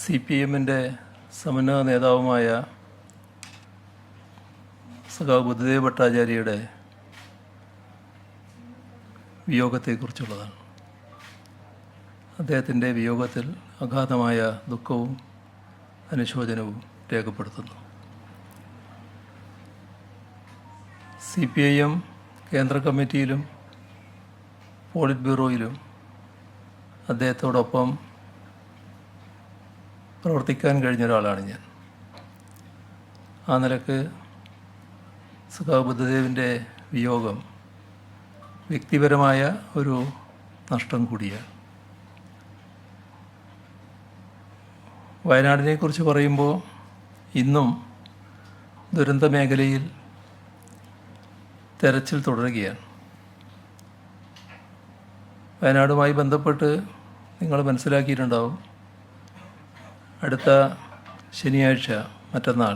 CPM-ൻ്റെ സമന്വയ നേതാവുമായ സഖാവ് ബുദ്ധദേവ് ഭട്ടാചാര്യയുടെ വിയോഗത്തെക്കുറിച്ചുള്ളതാണ്. അദ്ദേഹത്തിൻ്റെ വിയോഗത്തിൽ അഗാധമായ ദുഃഖവും അനുശോചനവും രേഖപ്പെടുത്തുന്നു. CPIM കേന്ദ്ര കമ്മിറ്റിയിലും പോളിറ്റ് ബ്യൂറോയിലും അദ്ദേഹത്തോടൊപ്പം പ്രവർത്തിക്കാൻ കഴിഞ്ഞ ഒരാളാണ് ഞാൻ. ആ നിലക്ക് സഖാവ് ബുദ്ധദേവിൻ്റെ വിയോഗം വ്യക്തിപരമായ ഒരു നഷ്ടം കൂടിയാണ്. വയനാടിനെക്കുറിച്ച് പറയുമ്പോൾ ഇന്നും ദുരന്ത മേഖലയിൽ തെരച്ചിൽ തുടരുകയാണ്. വയനാടുമായി ബന്ധപ്പെട്ട് നിങ്ങൾ മനസ്സിലാക്കിയിട്ടുണ്ടാവും, അടുത്ത ശനിയാഴ്ച മറ്റന്നാൾ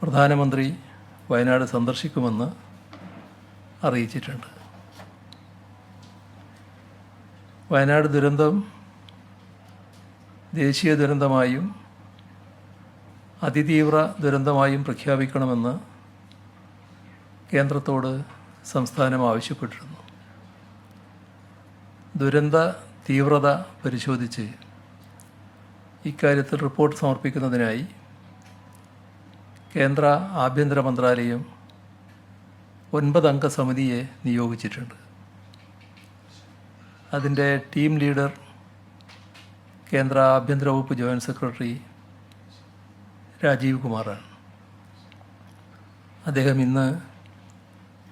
പ്രധാനമന്ത്രി വയനാട് സന്ദർശിക്കുമെന്ന് അറിയിച്ചിട്ടുണ്ട്. വയനാട് ദുരന്തം ദേശീയ ദുരന്തമായും അതിതീവ്ര ദുരന്തമായും പ്രഖ്യാപിക്കണമെന്ന് കേന്ദ്രത്തോട് സംസ്ഥാനം ആവശ്യപ്പെട്ടിരുന്നു. ദുരന്ത തീവ്രത പരിശോധിച്ച് ഇക്കാര്യത്തിൽ റിപ്പോർട്ട് സമർപ്പിക്കുന്നതിനായി കേന്ദ്ര ആഭ്യന്തര മന്ത്രാലയം 9 അംഗ സമിതിയെ നിയോഗിച്ചിട്ടുണ്ട്. അതിൻ്റെ ടീം ലീഡർ കേന്ദ്ര ആഭ്യന്തര വകുപ്പ് ജോയിൻറ്റ് സെക്രട്ടറി രാജീവ് കുമാറാണ്. അദ്ദേഹം ഇന്ന്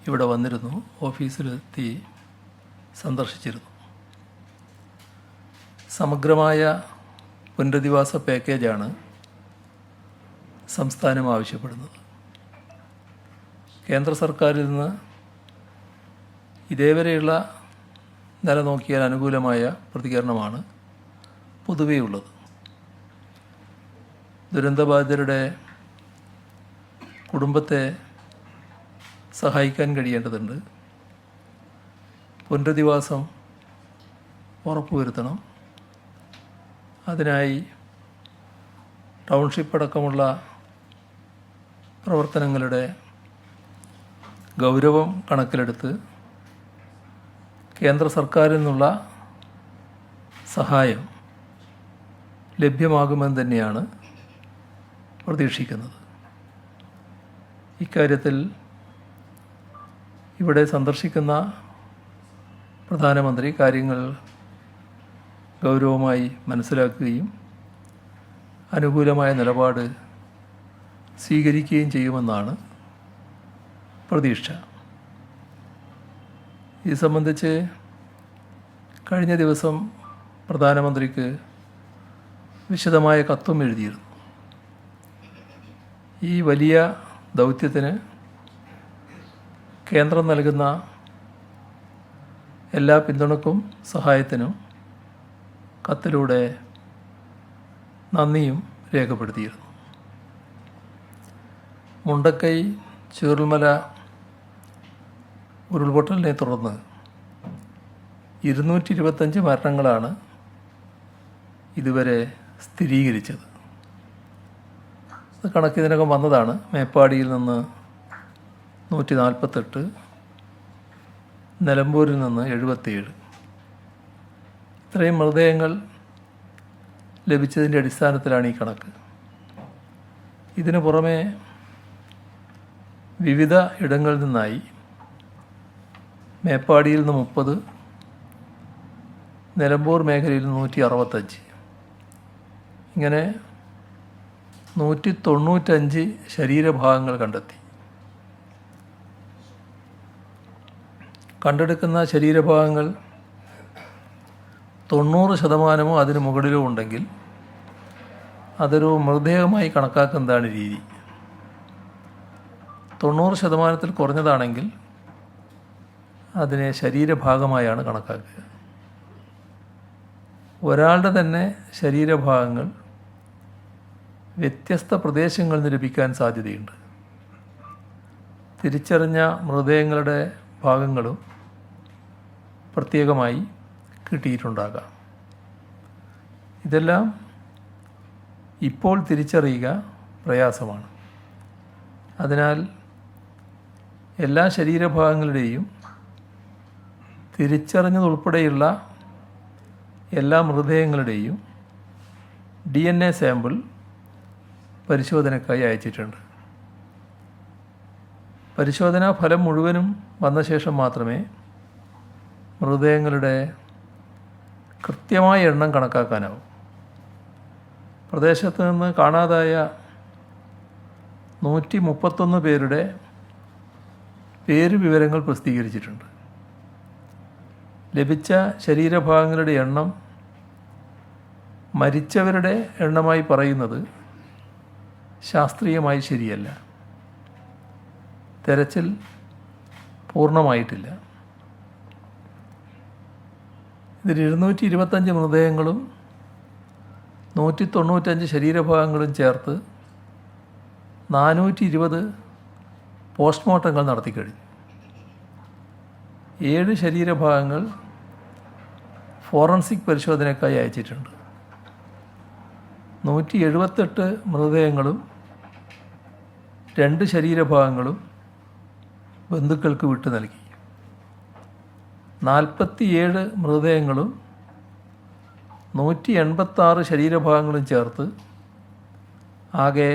ഇവിടെ വന്നിരുന്നു, ഓഫീസിലെത്തി സന്ദർശിച്ചിരുന്നു. സമഗ്രമായ പുനരധിവാസ പാക്കേജാണ് സംസ്ഥാനം ആവശ്യപ്പെടുന്നത്. കേന്ദ്ര സർക്കാരിൽ നിന്ന് ഇതേവരെയുള്ള നില നോക്കിയാൽ അനുകൂലമായ പ്രതികരണമാണ് പൊതുവേ ഉള്ളത്. ദുരന്തബാധിതരുടെ കുടുംബത്തെ സഹായിക്കാൻ കഴിയേണ്ടതുണ്ട്. പുനരധിവാസം ഉറപ്പുവരുത്തണം. അതിനായി ടൗൺഷിപ്പ് അടക്കമുള്ള പ്രവർത്തനങ്ങളുടെ ഗൗരവം കണക്കിലെടുത്ത് കേന്ദ്ര സർക്കാരിൽ നിന്നുള്ള സഹായം ലഭ്യമാകുമെന്ന് തന്നെയാണ് പ്രതീക്ഷിക്കുന്നത്. ഇക്കാര്യത്തിൽ ഇവിടെ സന്ദർശിക്കുന്ന പ്രധാനമന്ത്രി കാര്യങ്ങൾ ഗൗരവമായി മനസ്സിലാക്കുകയും അനുകൂലമായ നിലപാട് സ്വീകരിക്കുകയും ചെയ്യുമെന്നാണ് പ്രതീക്ഷ. ഇത് സംബന്ധിച്ച് കഴിഞ്ഞ ദിവസം പ്രധാനമന്ത്രിക്ക് വിശദമായ കത്തും എഴുതിയിരുന്നു. ഈ വലിയ ദൗത്യത്തിന് കേന്ദ്രം നൽകുന്ന എല്ലാ പിന്തുണക്കും സഹായത്തിനും കത്തിലൂടെ നന്ദിയും രേഖപ്പെടുത്തിയിരുന്നു. മുണ്ടക്കൈ ചൂരൽമല ഉരുൾപൊട്ടലിനെ തുടർന്ന് 225 മരണങ്ങളാണ് ഇതുവരെ സ്ഥിരീകരിച്ചത്. അത് കണക്കിതിനകം വന്നതാണ്. മേപ്പാടിയിൽ നിന്ന് 148, നിലമ്പൂരിൽ നിന്ന് 77. ഇത്രയും മൃതദേഹങ്ങൾ ലഭിച്ചതിൻ്റെ അടിസ്ഥാനത്തിലാണ് ഈ കണക്ക്. ഇതിനു പുറമെ വിവിധ ഇടങ്ങളിൽ നിന്നായി മേപ്പാടിയിൽ നിന്ന് 30, നിലമ്പൂർ മേഖലയിൽ 165, ഇങ്ങനെ 195 ശരീരഭാഗങ്ങൾ കണ്ടെത്തി. കണ്ടെടുക്കുന്ന ശരീരഭാഗങ്ങൾ 90% അതിന് മുകളിലോ ഉണ്ടെങ്കിൽ അതൊരു മൃതദേഹമായി കണക്കാക്കുന്നതാണ് രീതി. 90% കുറഞ്ഞതാണെങ്കിൽ അതിനെ ശരീരഭാഗമായാണ് കണക്കാക്കുക. ഒരാളുടെ തന്നെ ശരീരഭാഗങ്ങൾ വ്യത്യസ്ത പ്രദേശങ്ങളിൽ നിന്ന് ലഭിക്കാൻ സാധ്യതയുണ്ട്. തിരിച്ചറിഞ്ഞ മൃതദേഹങ്ങളുടെ ഭാഗങ്ങളും പ്രത്യേകമായി കിട്ടിയിട്ടുണ്ടാകാം. ഇതെല്ലാം ഇപ്പോൾ തിരിച്ചറിയുക പ്രയാസമാണ്. അതിനാൽ എല്ലാ ശരീരഭാഗങ്ങളുടെയും തിരിച്ചറിഞ്ഞതുൾപ്പെടെയുള്ള എല്ലാ മൃതദേഹങ്ങളുടെയും DNA സാമ്പിൾ പരിശോധനയ്ക്കായി അയച്ചിട്ടുണ്ട്. പരിശോധനാ ഫലം മുഴുവനും വന്ന ശേഷം മാത്രമേ മൃതദേഹങ്ങളുടെ കൃത്യമായ എണ്ണം കണക്കാക്കാനാവും. പ്രദേശത്ത് നിന്ന് കാണാതായ 131 പേരുടെ വിവരങ്ങൾ പ്രസിദ്ധീകരിച്ചിട്ടുണ്ട്. ലഭിച്ച ശരീരഭാഗങ്ങളുടെ എണ്ണം മരിച്ചവരുടെ എണ്ണമായി പറയുന്നത് ശാസ്ത്രീയമായി ശരിയല്ല. തെരച്ചിൽ പൂർണ്ണമായിട്ടില്ല. ഇതിൽ 225 മൃതദേഹങ്ങളും 195 ശരീരഭാഗങ്ങളും ചേർത്ത് 420 പോസ്റ്റ്മോർട്ടങ്ങൾ നടത്തിക്കഴിഞ്ഞു. 7 ശരീരഭാഗങ്ങൾ ഫോറൻസിക് പരിശോധനയ്ക്കായി അയച്ചിട്ടുണ്ട്. 178 മൃതദേഹങ്ങളും 2 ശരീരഭാഗങ്ങളും ബന്ധുക്കൾക്ക് വിട്ടു നൽകി. 47 മൃതദേഹങ്ങളും 186 ശരീരഭാഗങ്ങളും ചേർത്ത് ആകെ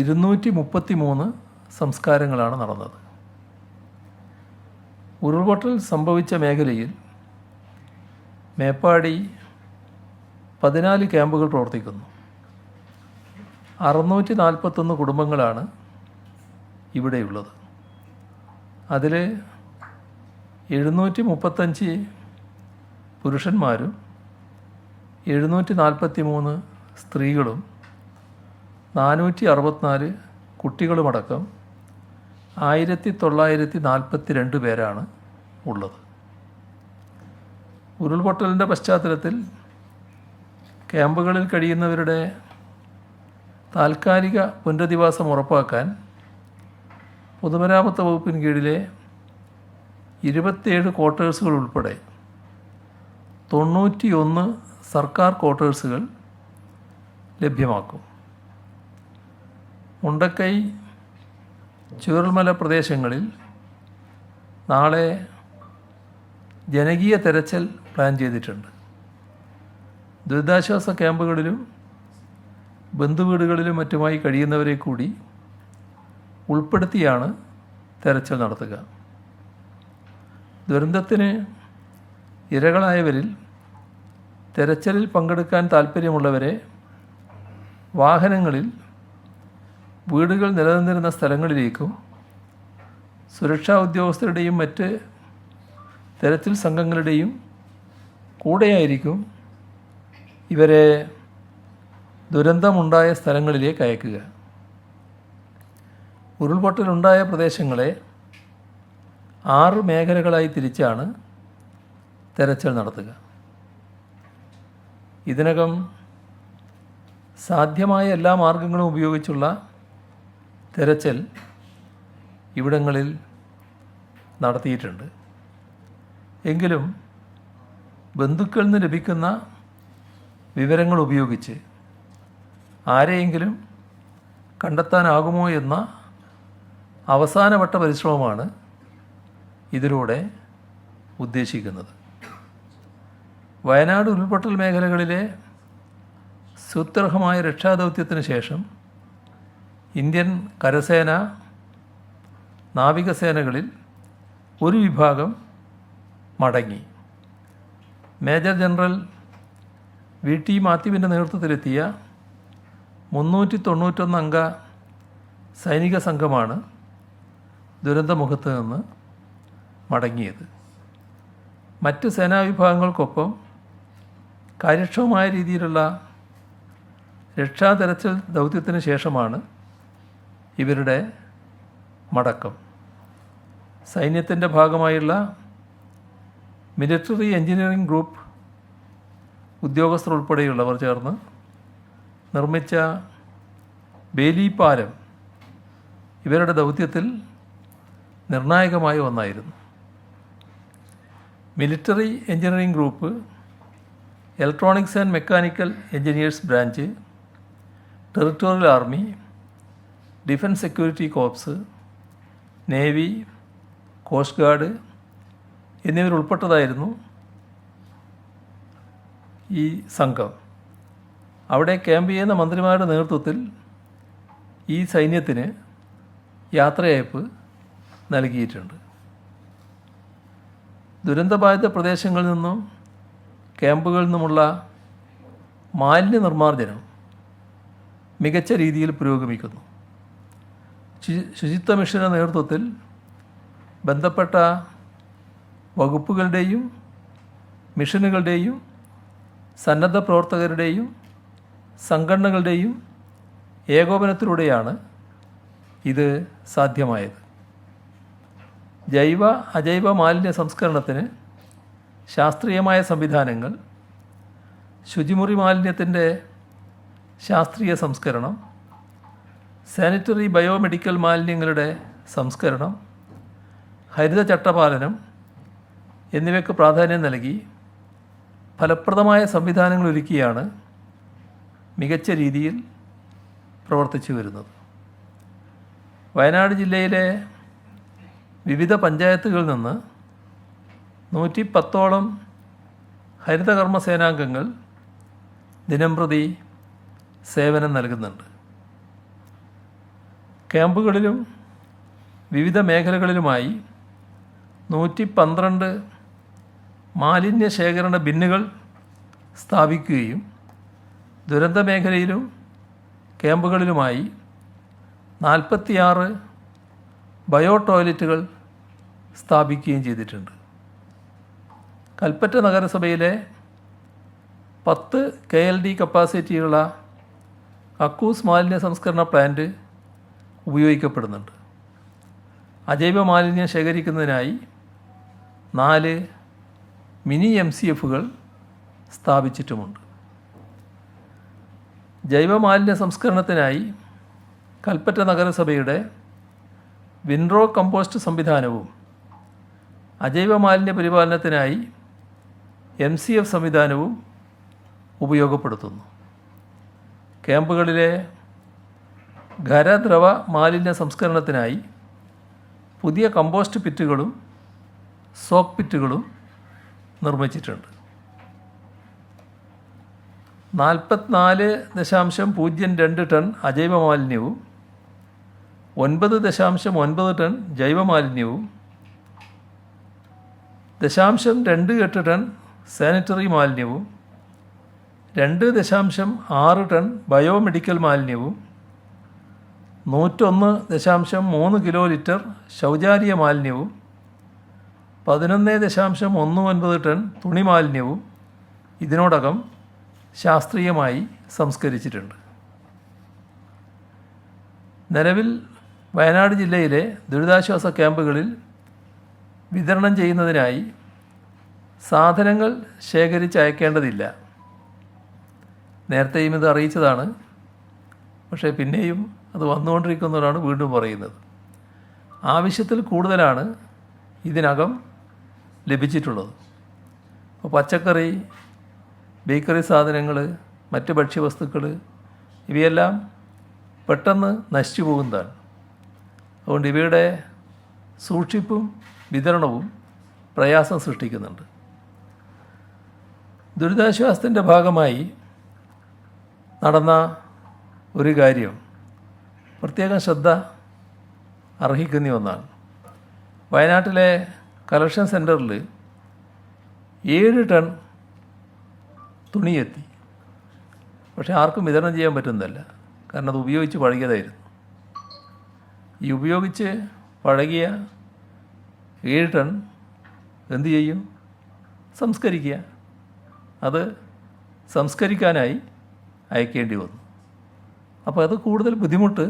233 സംസ്കാരങ്ങളാണ് നടന്നത്. ഉരുൾപൊട്ടൽ സംഭവിച്ച മേഖലയിൽ മേപ്പാടി 14 ക്യാമ്പുകൾ പ്രവർത്തിക്കുന്നു. 641 കുടുംബങ്ങളാണ് ഇവിടെയുള്ളത്. അതിൽ 735 പുരുഷന്മാരും 743 സ്ത്രീകളും 464 കുട്ടികളുമടക്കം 1942 പേരാണ് ഉള്ളത്. ഉരുൾപൊട്ടലിൻ്റെ പശ്ചാത്തലത്തിൽ ക്യാമ്പുകളിൽ കഴിയുന്നവരുടെ താൽക്കാലിക പുനരധിവാസം ഉറപ്പാക്കാൻ പൊതുമരാമത്ത് വകുപ്പിന് കീഴിലെ 27 ക്വാർട്ടേഴ്സുകൾ ഉൾപ്പെടെ 91 സർക്കാർ ക്വാർട്ടേഴ്സുകൾ ലഭ്യമാക്കും. മുണ്ടക്കൈ ചൂരൽമല പ്രദേശങ്ങളിൽ നാളെ ജനകീയ തെരച്ചിൽ പ്ലാൻ ചെയ്തിട്ടുണ്ട്. ദുരിതാശ്വാസ ക്യാമ്പുകളിലും ബന്ധുവീടുകളിലും മറ്റുമായി കഴിയുന്നവരെ കൂടി ഉൾപ്പെടുത്തിയാണ് തെരച്ചിൽ നടത്തുക. ദുരന്തത്തിന് ഇരകളായവരിൽ തെരച്ചിലിൽ പങ്കെടുക്കാൻ താൽപ്പര്യമുള്ളവരെ വാഹനങ്ങളിൽ വീടുകൾ നിലനിന്നിരുന്ന സ്ഥലങ്ങളിലേക്കും സുരക്ഷാ ഉദ്യോഗസ്ഥരുടെയും മറ്റ് തെരച്ചിൽ സംഘങ്ങളുടെയും കൂടെയായിരിക്കും ഇവരെ ദുരന്തമുണ്ടായ സ്ഥലങ്ങളിലേക്ക് അയക്കുക. ഉരുൾപൊട്ടലുണ്ടായ പ്രദേശങ്ങളെ 6 മേഖലകളായി തിരിച്ചാണ് തെരച്ചിൽ നടത്തുക. ഇതിനകം സാധ്യമായ എല്ലാ മാർഗങ്ങളും ഉപയോഗിച്ചുള്ള തെരച്ചിൽ ഇവിടങ്ങളിൽ നടത്തിയിട്ടുണ്ട്. എങ്കിലും ബന്ധുക്കളിൽ നിന്ന് ലഭിക്കുന്ന വിവരങ്ങൾ ഉപയോഗിച്ച് ആരെയെങ്കിലും കണ്ടെത്താനാകുമോ എന്ന അവസാനവട്ട പരിശ്രമമാണ് ഇതിലൂടെ ഉദ്ദേശിക്കുന്നത്. വയനാട് ഉരുൾപൊട്ടൽ മേഖലകളിലെ സുത്യർഹമായ രക്ഷാദൗത്യത്തിന് ശേഷം ഇന്ത്യൻ കരസേന, നാവികസേനകളിൽ ഒരു വിഭാഗം മടങ്ങി. മേജർ ജനറൽ VT മാത്യുവിൻ്റെ നേതൃത്വത്തിലെത്തിയ 391 അംഗ സൈനിക സംഘമാണ് ദുരന്തമുഖത്ത് നിന്ന് മടങ്ങിയത്. മറ്റ് സേനാവിഭാഗങ്ങൾക്കൊപ്പം കാര്യക്ഷമമായ രീതിയിലുള്ള രക്ഷാതെരച്ചിൽ ദൗത്യത്തിന് ശേഷമാണ് ഇവരുടെ മടക്കം. സൈന്യത്തിൻ്റെ ഭാഗമായുള്ള മിലിറ്ററി എഞ്ചിനീയറിംഗ് ഗ്രൂപ്പ് ഉദ്യോഗസ്ഥർ ഉൾപ്പെടെയുള്ളവർ ചേർന്ന് നിർമ്മിച്ച ബേലി പാലം ഇവരുടെ ദൗത്യത്തിൽ നിർണായകമായ ഒന്നായിരുന്നു. Military engineering group electronics and mechanical engineers branch, territorial army, defence security corps, navy, coast guard എന്നിവരുൾപ്പെട്ടതായിരുന്നു ഈ സംഘം. അവിടെ ക്യാമ്പ് ചെയ്യുന്ന മന്ത്രിമാരുടെ നേതൃത്വത്തിൽ ഈ സൈന്യത്തിന് യാത്രയയപ്പ് നൽകിയിട്ടുണ്ട്. ദുരന്തബാധിത പ്രദേശങ്ങളിൽ നിന്നും ക്യാമ്പുകളിൽ നിന്നുമുള്ള മാലിന്യ നിർമ്മാർജ്ജനം മികച്ച രീതിയിൽ പുരോഗമിക്കുന്നു. ശുചിത്വ മിഷൻ്റെ നേതൃത്വത്തിൽ ബന്ധപ്പെട്ട വകുപ്പുകളുടെയും മിഷനുകളുടെയും സന്നദ്ധ പ്രവർത്തകരുടെയും സംഘടനകളുടെയും ഏകോപനത്തിലൂടെയാണ് ഇത് സാധ്യമായത്. ജൈവ അജൈവ മാലിന്യ സംസ്കരണത്തിന് ശാസ്ത്രീയമായ സംവിധാനങ്ങൾ, ശുചിമുറി മാലിന്യത്തിൻ്റെ ശാസ്ത്രീയ സംസ്കരണം, സാനിറ്ററി ബയോമെഡിക്കൽ മാലിന്യങ്ങളുടെ സംസ്കരണം, ഹരിത ചട്ടപാലനം എന്നിവയ്ക്ക് പ്രാധാന്യം നൽകി ഫലപ്രദമായ സംവിധാനങ്ങൾ ഒരുക്കിയാണ് മികച്ച രീതിയിൽ പ്രവർത്തിച്ചു വരുന്നത്. വയനാട് ജില്ലയിലെ വിവിധ പഞ്ചായത്തുകളിൽ നിന്ന് 110ഓളം ഹരിതകർമ്മ സേനാംഗങ്ങൾ ദിനംപ്രതി സേവനം നൽകുന്നുണ്ട്. ക്യാമ്പുകളിലും വിവിധ മേഖലകളിലുമായി 112 മാലിന്യ ശേഖരണ ബിന്നുകൾ സ്ഥാപിക്കുകയും ദുരന്ത മേഖലയിലും ക്യാമ്പുകളിലുമായി 46 ബയോ ടോയ്ലറ്റുകൾ സ്ഥാപിക്കുകയും ചെയ്തിട്ടുണ്ട്. കൽപ്പറ്റ നഗരസഭയിലെ 10 KLD കപ്പാസിറ്റിയുള്ള കക്കൂസ് മാലിന്യ സംസ്കരണ പ്ലാന്റ് ഉപയോഗിക്കപ്പെടുന്നുണ്ട്. അജൈവ മാലിന്യം ശേഖരിക്കുന്നതിനായി 4 മിനി MCFകൾ സ്ഥാപിച്ചിട്ടുമുണ്ട്. ജൈവ മാലിന്യ സംസ്കരണത്തിനായി കൽപ്പറ്റ നഗരസഭയുടെ വിൻറോ കമ്പോസ്റ്റ് സംവിധാനവും അജൈവ മാലിന്യ പരിപാലനത്തിനായി MCF സംവിധാനവും ഉപയോഗപ്പെടുത്തുന്നു. ക്യാമ്പുകളിലെ ഖരദ്രവ മാലിന്യ സംസ്കരണത്തിനായി പുതിയ കമ്പോസ്റ്റ് പിറ്റുകളും സോക്ക് പിറ്റുകളും നിർമ്മിച്ചിട്ടുണ്ട്. 44.02 ടൺ അജൈവ മാലിന്യവും 9.9 ടൺ ജൈവമാലിന്യവും 0.28 ടൺ സാനിറ്ററി മാലിന്യവും 2.6 ടൺ ബയോമെഡിക്കൽ മാലിന്യവും 101.3 കിലോ ലിറ്റർ ശൗചാലയ മാലിന്യവും 11.19 ടൺ തുണി മാലിന്യവും ഇതിനോടകം ശാസ്ത്രീയമായി സംസ്കരിച്ചിട്ടുണ്ട്. നിലവിൽ വയനാട് ജില്ലയിലെ ദുരിതാശ്വാസ ക്യാമ്പുകളിൽ വിതരണം ചെയ്യുന്നതിനായി സാധനങ്ങൾ ശേഖരിച്ച് അയക്കേണ്ടതില്ല. നേരത്തെയും ഇത് അറിയിച്ചതാണ്, പക്ഷേ പിന്നെയും അത് വന്നുകൊണ്ടിരിക്കുന്നവരാണ് വീണ്ടും പറയുന്നത്. ആവശ്യത്തിൽ കൂടുതലാണ് ഇതിനകം ലഭിച്ചിട്ടുള്ളത്. അപ്പോൾ പച്ചക്കറി, ബേക്കറി സാധനങ്ങൾ, മറ്റ് ഭക്ഷ്യവസ്തുക്കൾ ഇവയെല്ലാം പെട്ടെന്ന് നശിച്ചു പോകുന്നതാണ്. അതുകൊണ്ട് ഇവയുടെ സൂക്ഷിപ്പും വിതരണവും പ്രയാസം സൃഷ്ടിക്കുന്നുണ്ട്. ദുരിതാശ്വാസത്തിൻ്റെ ഭാഗമായി നടന്ന ഒരു കാര്യം പ്രത്യേകം ശ്രദ്ധ അർഹിക്കുന്ന ഒന്നാണ്. വയനാട്ടിലെ കളക്ഷൻ സെൻറ്ററിൽ 7 ടൺ തുണിയെത്തി. പക്ഷേ ആർക്കും വിതരണം ചെയ്യാൻ പറ്റുന്നതല്ല, കാരണം അത് ഉപയോഗിച്ച് പഴകിയതായിരുന്നു. ഈ ഉപയോഗിച്ച് പഴകിയ 7 ടൺ എന്തു ചെയ്യും? സംസ്കരിക്കുക. അത് സംസ്കരിക്കാനായി അയക്കേണ്ടി വന്നു. അപ്പോൾ അത് കൂടുതൽ ബുദ്ധിമുട്ട്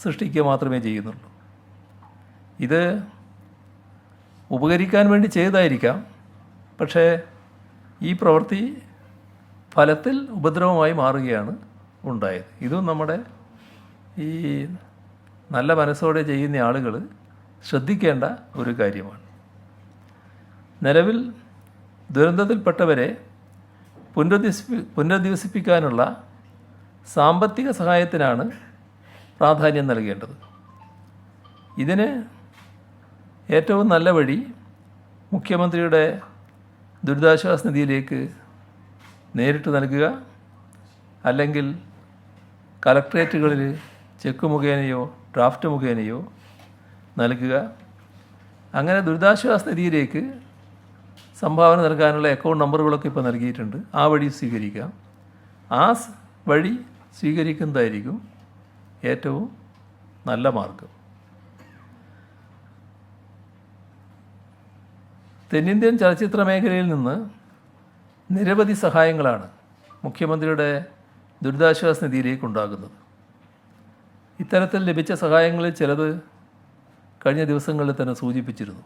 സൃഷ്ടിക്കുക മാത്രമേ ചെയ്യുന്നുള്ളൂ. ഇത് ഉപകരിക്കാൻ വേണ്ടി ചെയ്തതായിരിക്കാം, പക്ഷേ ഈ പ്രവൃത്തി ഫലത്തിൽ ഉപദ്രവമായി മാറുകയാണ് ഉണ്ടായത്. ഇതും നമ്മുടെ ഈ നല്ല മനസ്സോടെ ചെയ്യുന്ന ആളുകൾ ശ്രദ്ധിക്കേണ്ട ഒരു കാര്യമാണ്. നിലവിൽ ദുരന്തത്തിൽപ്പെട്ടവരെ പുനരധിവസിപ്പിക്കാനുള്ള സാമ്പത്തിക സഹായത്തിനാണ് പ്രാധാന്യം നൽകേണ്ടത്. ഇതിന് ഏറ്റവും നല്ല വഴി മുഖ്യമന്ത്രിയുടെ ദുരിതാശ്വാസ നിധിയിലേക്ക് നേരിട്ട് നൽകുക, അല്ലെങ്കിൽ കലക്ട്രേറ്റുകളിൽ ചെക്ക് മുഖേനയോ ഡ്രാഫ്റ്റ് മുഖേനയോ നൽകുക. അങ്ങനെ ദുരിതാശ്വാസ നിധിയിലേക്ക് സംഭാവന നൽകാനുള്ള അക്കൗണ്ട് നമ്പറുകളൊക്കെ ഇപ്പോൾ നൽകിയിട്ടുണ്ട്. ആ വഴി സ്വീകരിക്കാം. ആ വഴി സ്വീകരിക്കുന്നതായിരിക്കും ഏറ്റവും നല്ല മാർഗം. തെന്നിന്ത്യൻ ചലച്ചിത്ര മേഖലയിൽ നിന്ന് നിരവധി സഹായങ്ങളാണ് മുഖ്യമന്ത്രിയുടെ ദുരിതാശ്വാസ നിധിയിലേക്ക് ഉണ്ടാകുന്നത്. ഇത്തരത്തിൽ ലഭിച്ച സഹായങ്ങളിൽ ചിലത് കഴിഞ്ഞ ദിവസങ്ങളിൽ തന്നെ സൂചിപ്പിച്ചിരുന്നു.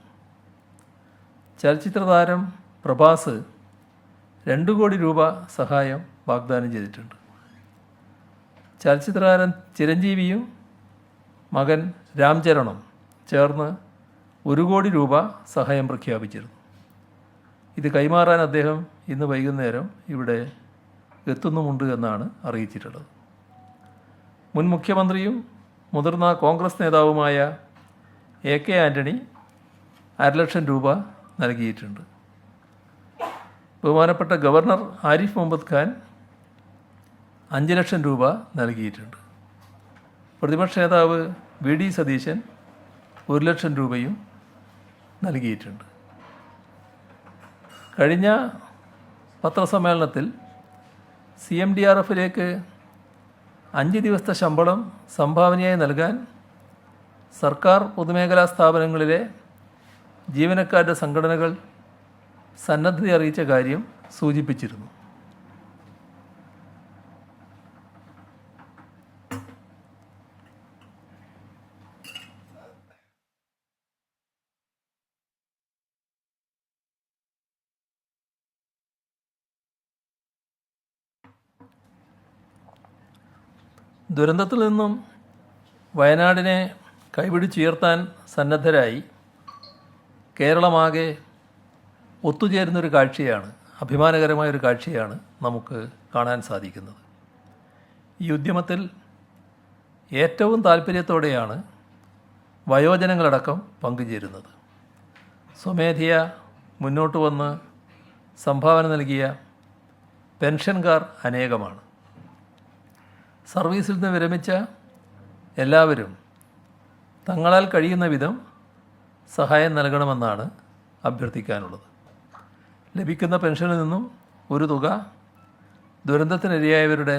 ചലച്ചിത്ര താരം പ്രഭാസ് 2 കോടി രൂപ സഹായം വാഗ്ദാനം ചെയ്തിട്ടുണ്ട്. ചലച്ചിത്ര താരം ചിരഞ്ജീവിയും മകൻ രാംചരണും ചേർന്ന് 1 കോടി രൂപ സഹായം പ്രഖ്യാപിച്ചിരുന്നു. ഇത് കൈമാറാൻ അദ്ദേഹം ഇന്ന് വൈകുന്നേരം ഇവിടെ എത്തുന്നുമുണ്ട് എന്നാണ് അറിയിച്ചിട്ടുള്ളത്. മുൻ മുഖ്യമന്ത്രിയും മുതിർന്ന കോൺഗ്രസ് നേതാവുമായ AK ആൻ്റണി 500,000 രൂപ നൽകിയിട്ടുണ്ട്. ബഹുമാനപ്പെട്ട ഗവർണർ ആരിഫ് മുഹമ്മദ് ഖാൻ 5,00,000 രൂപ നൽകിയിട്ടുണ്ട്. പ്രതിപക്ഷ നേതാവ് VD സതീശൻ 1,00,000 രൂപയും നൽകിയിട്ടുണ്ട്. കഴിഞ്ഞ പത്രസമ്മേളനത്തിൽ CMDRFിലേക്ക് 5 ദിവസത്തെ ശമ്പളം സംഭാവനയായി നൽകാൻ സർക്കാർ പൊതുമേഖലാ സ്ഥാപനങ്ങളിലെ ജീവനക്കാരുടെ സംഘടനകൾ സന്നദ്ധത അറിയിച്ച കാര്യം സൂചിപ്പിച്ചിരുന്നു. ദുരന്തത്തിൽ നിന്നും വയനാടിനെ കൈപിടിച്ചുയർത്താൻ സന്നദ്ധരായി കേരളമാകെ ഒത്തുചേരുന്നൊരു കാഴ്ചയാണ്, അഭിമാനകരമായൊരു കാഴ്ചയാണ് നമുക്ക് കാണാൻ സാധിക്കുന്നത്. ഈ ഉദ്യമത്തിൽ ഏറ്റവും താല്പര്യത്തോടെയാണ് വയോജനങ്ങളടക്കം പങ്കുചേരുന്നത്. സ്വമേധയാ മുന്നോട്ട് വന്ന് സംഭാവന നൽകിയ പെൻഷൻകാർ അനേകമാണ്. സർവീസിൽ നിന്ന് വിരമിച്ച എല്ലാവരും തങ്ങളാൽ കഴിയുന്ന വിധം സഹായം നൽകണമെന്നാണ് അഭ്യർത്ഥിക്കാനുള്ളത്. ലഭിക്കുന്ന പെൻഷനിൽ നിന്നും ഒരു തുക ദുരന്തത്തിനിരയായവരുടെ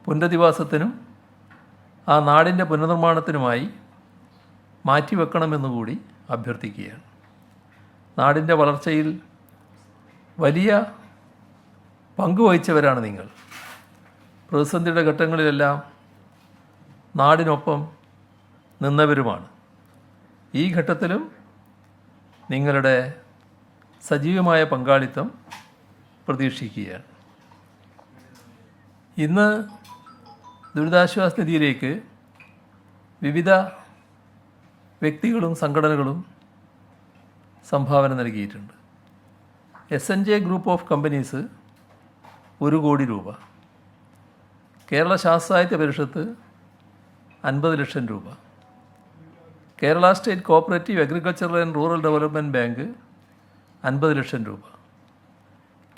പുനരധിവാസത്തിനും ആ നാടിൻ്റെ പുനർനിർമ്മാണത്തിനുമായി മാറ്റിവെക്കണമെന്നുകൂടി അഭ്യർത്ഥിക്കുകയാണ്. നാടിൻ്റെ വളർച്ചയിൽ വലിയ പങ്കുവഹിച്ചവരാണ് നിങ്ങൾ. പ്രതിസന്ധിയുടെ ഘട്ടങ്ങളിലെല്ലാം നാടിനൊപ്പം നിന്നവരുമാണ്. ഈ ഘട്ടത്തിലും നിങ്ങളുടെ സജീവമായ പങ്കാളിത്തം പ്രതീക്ഷിക്കുകയാണ്. ഇന്ന് ദുരിതാശ്വാസ നിധിയിലേക്ക് വിവിധ വ്യക്തികളും സംഘടനകളും സംഭാവന നൽകിയിട്ടുണ്ട്. SNJ ഗ്രൂപ്പ് ഓഫ് കമ്പനീസ് 1 കോടി രൂപ, കേരള ശാസ്ത്ര സാഹിത്യ പരിഷത്ത് 50,00,000 രൂപ, Kerala state cooperative agricultural and rural development bank 50,00,000 രൂപ,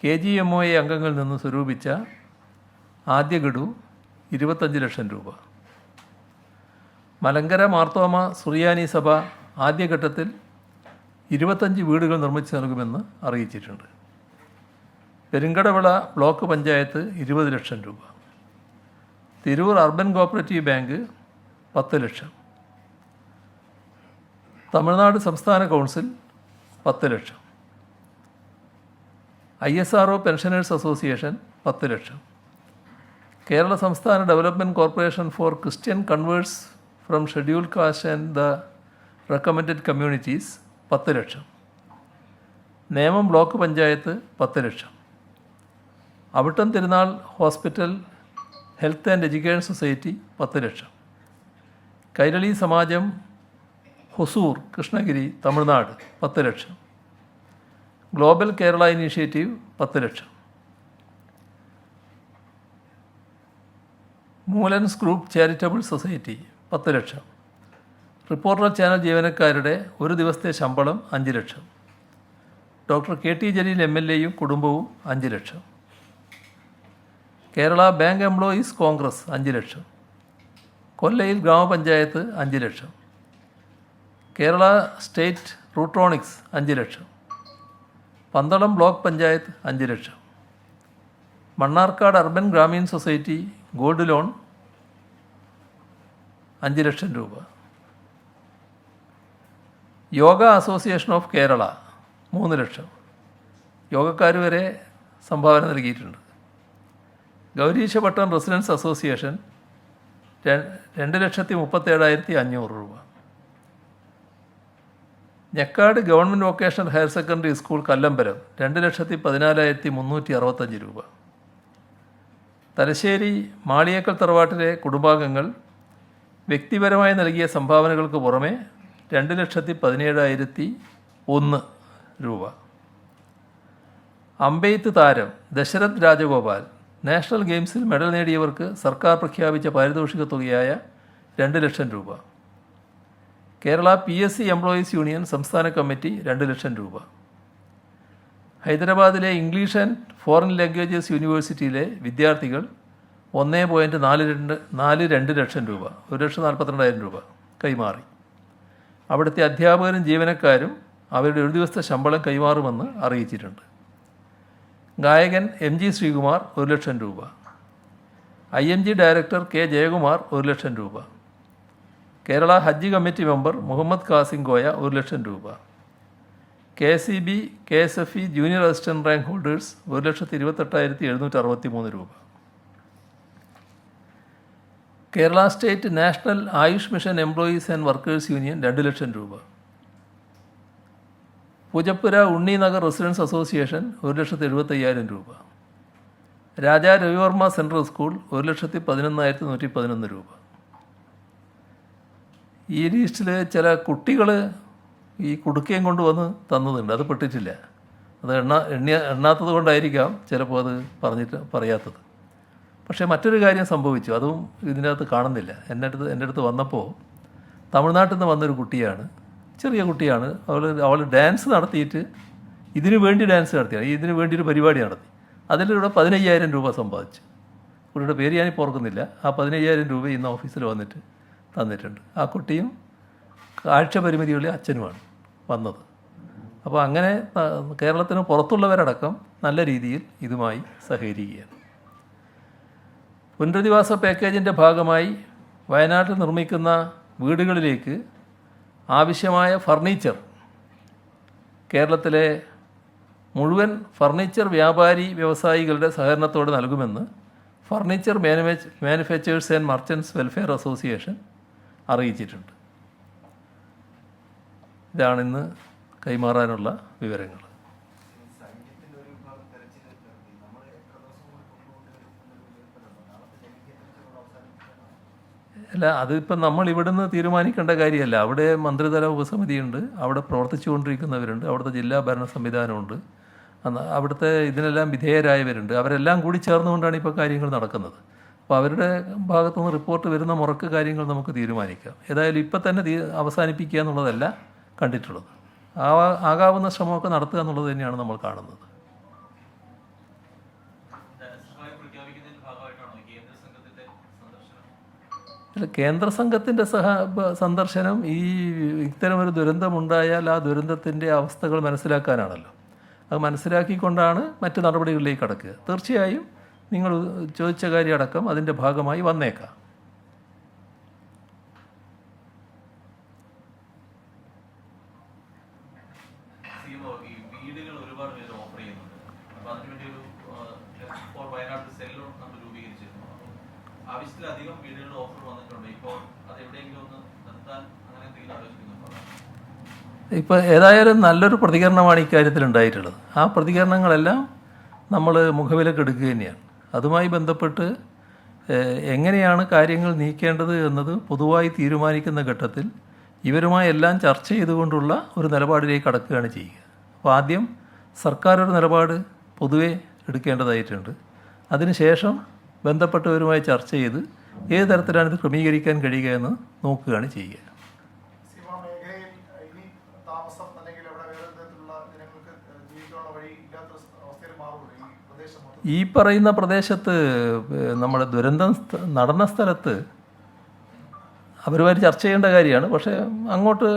KGMOA അംഗങ്ങളിൽ നിന്ന് സ്വരൂപിച്ച ആദ്യ ഗഡു 25,00,000 രൂപ, മലങ്കര മാർത്തോമ സുറിയാനി സഭ ആദ്യഘട്ടത്തിൽ 25 വീടുകൾ നിർമ്മിച്ചു നൽകുമെന്ന് അറിയിച്ചിട്ടുണ്ട്. പെരുങ്കടവിള ബ്ലോക്ക് പഞ്ചായത്ത് 20,00,000 രൂപ, Tirur urban cooperative bank 10,00,000, Tamil Nadu സംസ്ഥാന council 10,00,000, ISRO pensioners association 10,00,000, Kerala സംസ്ഥാന development corporation for Christian converts from scheduled caste and the recommended communities 10,00,000, Nemam block panchayat 10,00,000, Avittam Thirunal hospital health and education society 10,00,000, Kairali Samajam Hosur Krishnagiri Tamil Nadu 10,00,000, global Kerala initiative 10,00,000, Moolans group charitable society 10 lakh. Reporter channel ജീവനക്കാരുടെ ഒരു ദിവസത്തെ ശമ്പളം 5 lakh. Doctor K T Jaleel MLA-യും കുടുംബവും 5 lakh. Kerala bank employees congress 5 lakh. Kollayil grama panchayat 5 lakh. Kerala state Rootronics 5 lakh. Pandalam block panchayat 5 lakh. Mannarkkad urban Grameen society gold loan 5 lakh രൂപ. Yoga association of Kerala 3 lakh. യോഗക്കാർ വരെ സംഭാവന നൽകിയിട്ടുണ്ട്. ഗൗരീശപട്ടം റെസിഡൻസ് അസോസിയേഷൻ 2,37,500 രൂപ. Njekkad government vocational higher secondary school Kallambalam 2,14,365 രൂപ. തലശ്ശേരി മാളിയേക്കൽ തറവാട്ടിലെ കുടുംബാംഗങ്ങൾ വ്യക്തിപരമായി നൽകിയ സംഭാവനകൾക്ക് പുറമെ 2,17,001 രൂപ. അമ്പെയ്ത്ത് താരം ദശരഥ് രാജഗോപാൽ നാഷണൽ ഗെയിംസിൽ മെഡൽ നേടിയവർക്ക് സർക്കാർ പ്രഖ്യാപിച്ച പാരിതോഷിക തുകയായ 2 ലക്ഷം രൂപ. കേരള PSC എംപ്ലോയീസ് യൂണിയൻ സംസ്ഥാന കമ്മിറ്റി 2 ലക്ഷം രൂപ. ഹൈദരാബാദിലെ ഇംഗ്ലീഷ് ആൻഡ് ഫോറിൻ ലാംഗ്വേജസ് യൂണിവേഴ്സിറ്റിയിലെ വിദ്യാർത്ഥികൾ 1.42 ലക്ഷം രൂപ, 1,42,000 രൂപ കൈമാറി. അവിടുത്തെ അധ്യാപകരും ജീവനക്കാരും അവരുടെ ഒരു ദിവസത്തെ ശമ്പളം കൈമാറുമെന്ന് അറിയിച്ചിട്ടുണ്ട്. ഗായകൻ MG ശ്രീകുമാർ 1 ലക്ഷം രൂപ. IMG ഡയറക്ടർ K ജയകുമാർ 1 ലക്ഷം രൂപ. കേരള ഹജ്ജ് കമ്മിറ്റി മെമ്പർ മുഹമ്മദ് കാസിം കോയ 1 ലക്ഷം രൂപ. KSEB KSFE junior assistant rank holders 1,28,763 രൂപ. Kerala state national Ayush mission employees and workers union 2 ലക്ഷം രൂപ. പൂജപ്പുര ഉണ്ണിനഗർ റെസിഡൻസ് അസോസിയേഷൻ 1,75,000 രൂപ. രാജാ രവിവർമ്മ സെൻട്രൽ സ്കൂൾ 1,11,111 രൂപ. ഈ ലിസ്റ്റിൽ ചില കുട്ടികൾ ഈ കുടുക്കയും കൊണ്ടുവന്ന് തന്നതുണ്ട്, അത് പെട്ടിട്ടില്ല. അത് എണ്ണാത്തത് കൊണ്ടായിരിക്കാം ചിലപ്പോൾ അത് പറയാത്തത്. പക്ഷേ മറ്റൊരു കാര്യം സംഭവിച്ചു, അതും ഇതിനകത്ത് കാണുന്നില്ല. എൻ്റെ അടുത്ത് വന്നപ്പോൾ തമിഴ്നാട്ടിൽ നിന്ന് വന്നൊരു കുട്ടിയാണ്, ചെറിയ കുട്ടിയാണ്. അവൾ ഡാൻസ് നടത്തിയിട്ട് ഇതിനു വേണ്ടി ഡാൻസ് നടത്തിയാണ്, ഇതിനു വേണ്ടി ഒരു പരിപാടി നടത്തി. അതിലൂടെ 15,000 രൂപ സമ്പാദിച്ചു. കുട്ടിയുടെ പേര് ഞാനിപ്പോൾ ഓർക്കുന്നില്ല. ആ 15,000 രൂപ ഇന്ന് ഓഫീസിൽ വന്നിട്ട് തന്നിട്ടുണ്ട്. ആ കുട്ടിയും കാഴ്ച പരിമിതിയുള്ള അച്ഛനുമാണ് വന്നത്. അപ്പോൾ അങ്ങനെ കേരളത്തിന് പുറത്തുള്ളവരടക്കം നല്ല രീതിയിൽ ഇതുമായി സഹകരിക്കുകയാണ്. പുനരധിവാസ പാക്കേജിൻ്റെ ഭാഗമായി വയനാട്ടിൽ നിർമ്മിക്കുന്ന വീടുകളിലേക്ക് ആവശ്യമായ ഫർണിച്ചർ കേരളത്തിലെ മുഴുവൻ ഫർണിച്ചർ വ്യാപാരി വ്യവസായികളുടെ സഹകരണത്തോടെ നൽകുമെന്ന് furniture manufacturers and merchants welfare association അറിയിച്ചിട്ടുണ്ട്. ഇതാണിന്ന് കൈമാറാനുള്ള വിവരങ്ങൾ. അല്ല, അതിപ്പം നമ്മൾ ഇവിടുന്ന് തീരുമാനിക്കേണ്ട കാര്യമല്ല. അവിടെ മന്ത്രിതല ഉപസമിതിയുണ്ട്, അവിടെ പ്രവർത്തിച്ചുകൊണ്ടിരിക്കുന്നവരുണ്ട്, അവിടുത്തെ ജില്ലാ ഭരണ സംവിധാനമുണ്ട്, അവിടുത്തെ ഇതിനെല്ലാം വിധേയരായവരുണ്ട്. അവരെല്ലാം കൂടി ചേർന്നുകൊണ്ടാണ് ഇപ്പോൾ കാര്യങ്ങൾ നടക്കുന്നത്. അപ്പോൾ അവരുടെ ഭാഗത്തുനിന്ന് റിപ്പോർട്ട് വരുന്ന മുറക്ക് കാര്യങ്ങൾ നമുക്ക് തീരുമാനിക്കാം. ഏതായാലും ഇപ്പം തന്നെ അവസാനിപ്പിക്കുക എന്നുള്ളതല്ല കണ്ടിട്ടുള്ളത്. ആകാവുന്ന ശ്രമമൊക്കെ നടത്തുക എന്നുള്ളത് തന്നെയാണ് നമ്മൾ കാണുന്നത്. കേന്ദ്ര സംഘത്തിൻ്റെ സന്ദർശനം ഇത്തരമൊരു ദുരന്തമുണ്ടായാൽ ആ ദുരന്തത്തിൻ്റെ അവസ്ഥകൾ മനസ്സിലാക്കാനാണല്ലോ. അത് മനസ്സിലാക്കിക്കൊണ്ടാണ് മറ്റ് നടപടികളിലേക്ക് കടക്കുക. തീർച്ചയായും നിങ്ങൾ ചോദിച്ച കാര്യമടക്കം അതിൻ്റെ ഭാഗമായി വന്നേക്കാം. ഇപ്പോൾ ഏതായാലും നല്ലൊരു പ്രതികരണമാണ് ഇക്കാര്യത്തിൽ ഉണ്ടായിട്ടുള്ളത്. ആ പ്രതികരണങ്ങളെല്ലാം നമ്മൾ മുഖവിലക്ക് എടുക്കുക തന്നെയാണ്. അതുമായി ബന്ധപ്പെട്ട് എങ്ങനെയാണ് കാര്യങ്ങൾ നീക്കേണ്ടത് എന്നത് പൊതുവായി തീരുമാനിക്കുന്ന ഘട്ടത്തിൽ ഇവരുമായി എല്ലാം ചർച്ച ചെയ്തുകൊണ്ടുള്ള ഒരു നിലപാടിലേക്ക് കടക്കുകയാണ് ചെയ്യുക. അപ്പോൾ ആദ്യം സർക്കാർ ഒരു നിലപാട് പൊതുവെ എടുക്കേണ്ടതായിട്ടുണ്ട്. അതിനുശേഷം ബന്ധപ്പെട്ടവരുമായി ചർച്ച ചെയ്ത് ഏത് തരത്തിലാണ് ഇത് ക്രമീകരിക്കാൻ കഴിയുക എന്ന് നോക്കുകയാണ് ചെയ്യുക. ഈ പറയുന്ന പ്രദേശത്ത് നമ്മുടെ ദുരന്തം നടന്ന സ്ഥലത്ത് അവരുമായിട്ട് ചർച്ച ചെയ്യേണ്ട കാര്യമാണ്. പക്ഷേ അങ്ങോട്ട്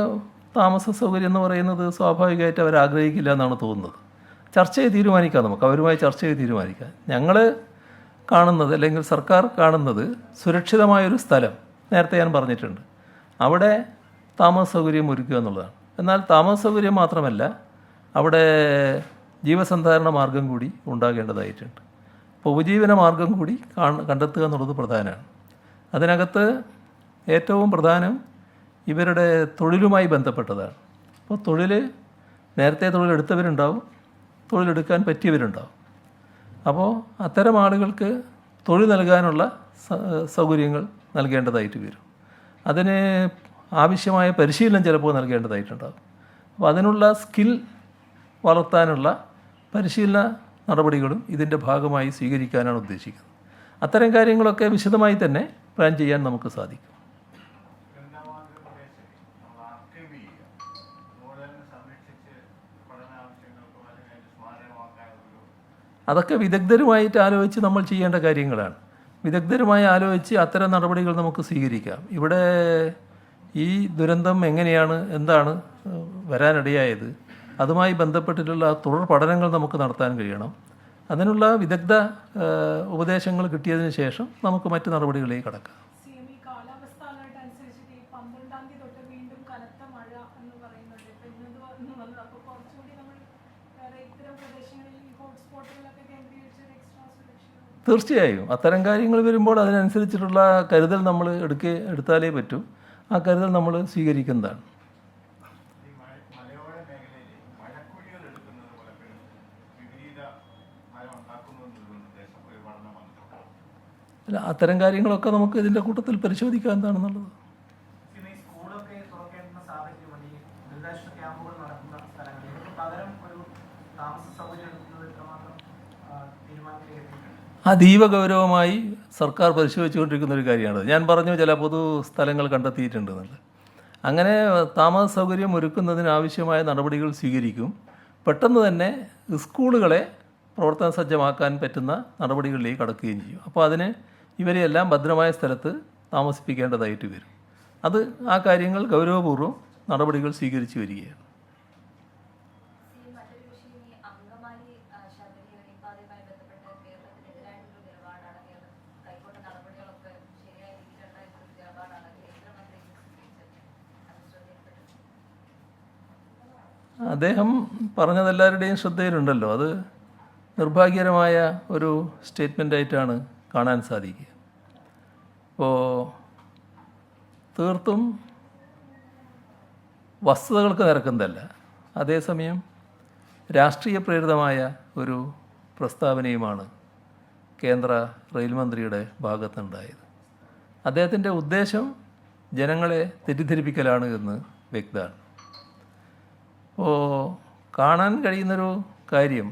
താമസ സൗകര്യം എന്ന് പറയുന്നത് സ്വാഭാവികമായിട്ട് അവർ ആഗ്രഹിക്കില്ല എന്നാണ് തോന്നുന്നത്. ചർച്ച ചെയ്ത് തീരുമാനിക്കാം, നമുക്ക് അവരുമായി ചർച്ച ചെയ്ത് തീരുമാനിക്കാം. ഞങ്ങൾ കാണുന്നത്, അല്ലെങ്കിൽ സർക്കാർ കാണുന്നത്, സുരക്ഷിതമായൊരു സ്ഥലം നേരത്തെ ഞാൻ പറഞ്ഞിട്ടുണ്ട്, അവിടെ താമസ സൗകര്യം ഒരുക്കുക എന്നുള്ളതാണ്. എന്നാൽ താമസ സൗകര്യം മാത്രമല്ല, അവിടെ ജീവസന്ധാരണ മാർഗം കൂടി ഉണ്ടാകേണ്ടതായിട്ടുണ്ട്. അപ്പോൾ ഉപജീവന മാർഗം കൂടി കണ്ടെത്തുക എന്നുള്ളത് പ്രധാനമാണ്. അതിനകത്ത് ഏറ്റവും പ്രധാനം ഇവരുടെ തൊഴിലുമായി ബന്ധപ്പെട്ടതാണ്. അപ്പോൾ നേരത്തെ തൊഴിലെടുത്തവരുണ്ടാവും, തൊഴിലെടുക്കാൻ പറ്റിയവരുണ്ടാവും. അപ്പോൾ അത്തരം ആളുകൾക്ക് തൊഴിൽ നൽകാനുള്ള സൗകര്യങ്ങൾ നൽകേണ്ടതായിട്ട് വരും. അതിന് ആവശ്യമായ പരിശീലനം ചിലപ്പോൾ നൽകേണ്ടതായിട്ടുണ്ടാകും. അപ്പോൾ അതിനുള്ള സ്കിൽ വളർത്താനുള്ള പരിശീലന നടപടികളും ഇതിൻ്റെ ഭാഗമായി സ്വീകരിക്കാനാണ് ഉദ്ദേശിക്കുന്നത്. അത്തരം കാര്യങ്ങളൊക്കെ വിശദമായി തന്നെ പ്ലാൻ ചെയ്യാൻ നമുക്ക് സാധിക്കും. അതൊക്കെ വിദഗ്ധരുമായിട്ട് ആലോചിച്ച് നമ്മൾ ചെയ്യേണ്ട കാര്യങ്ങളാണ്. വിദഗ്ധരുമായി ആലോചിച്ച് അത്തരം നടപടികൾ നമുക്ക് സ്വീകരിക്കാം. ഇവിടെ ഈ ദുരന്തം എങ്ങനെയാണ്, എന്താണ് വരാനിടയായത്, അതുമായി ബന്ധപ്പെട്ടിട്ടുള്ള തുടർ പഠനങ്ങൾ നമുക്ക് നടത്താൻ കഴിയണം. അതിനുള്ള വിദഗ്ധ ഉപദേശങ്ങൾ കിട്ടിയതിന് ശേഷം നമുക്ക് മറ്റ് നടപടികളിലേക്ക് കടക്കാം. തീർച്ചയായും അത്തരം കാര്യങ്ങൾ വരുമ്പോൾ അതിനനുസരിച്ചിട്ടുള്ള കരുതൽ നമ്മൾ എടുത്താലേ പറ്റൂ. ആ കരുതൽ നമ്മൾ സ്വീകരിക്കുന്നതാണ്. അല്ല, അത്തരം കാര്യങ്ങളൊക്കെ നമുക്ക് ഇതിൻ്റെ കൂട്ടത്തിൽ പരിശോധിക്കാം എന്താണെന്നുള്ളത്. അതീവ ഗൗരവമായി സർക്കാർ പരിശോധിച്ചുകൊണ്ടിരിക്കുന്ന ഒരു കാര്യമാണ്. ഞാൻ പറഞ്ഞു ചില പൊതു സ്ഥലങ്ങൾ കണ്ടെത്തിയിട്ടുണ്ടെന്നുള്ളത്. അങ്ങനെ താമസ സൗകര്യം ഒരുക്കുന്നതിന് ആവശ്യമായ നടപടികൾ സ്വീകരിക്കും. പെട്ടെന്ന് തന്നെ സ്കൂളുകളെ പ്രവർത്തന സജ്ജമാക്കാൻ പറ്റുന്ന നടപടികളിലേക്ക് കടക്കുകയും ചെയ്യും. അപ്പോൾ അതിന് ഇവരെയെല്ലാം ഭദ്രമായ സ്ഥലത്ത് താമസിപ്പിക്കേണ്ടതായിട്ട് വരും. ആ കാര്യങ്ങൾ ഗൗരവപൂർവ്വം നടപടികൾ സ്വീകരിച്ചു വരികയാണ്. അദ്ദേഹം പറഞ്ഞതെല്ലാവരുടെയും ശ്രദ്ധയിലുണ്ടല്ലോ. അത് നിർഭാഗ്യകരമായ ഒരു സ്റ്റേറ്റ്മെൻ്റായിട്ടാണ് കാണാൻ സാധിക്കുക. ഇപ്പോൾ തീർത്തും വസ്തുതകൾക്ക് നിരക്കുന്നതല്ല, അതേസമയം രാഷ്ട്രീയ പ്രേരിതമായ ഒരു പ്രസ്താവനയുമാണ് കേന്ദ്ര റെയിൽ മന്ത്രിയുടെ ഭാഗത്തുണ്ടായത്. അദ്ദേഹത്തിൻ്റെ ഉദ്ദേശം ജനങ്ങളെ തെറ്റിദ്ധരിപ്പിക്കലാണ് എന്ന് വ്യക്തമാണ്. അപ്പോൾ കാണാൻ കഴിയുന്നൊരു കാര്യം,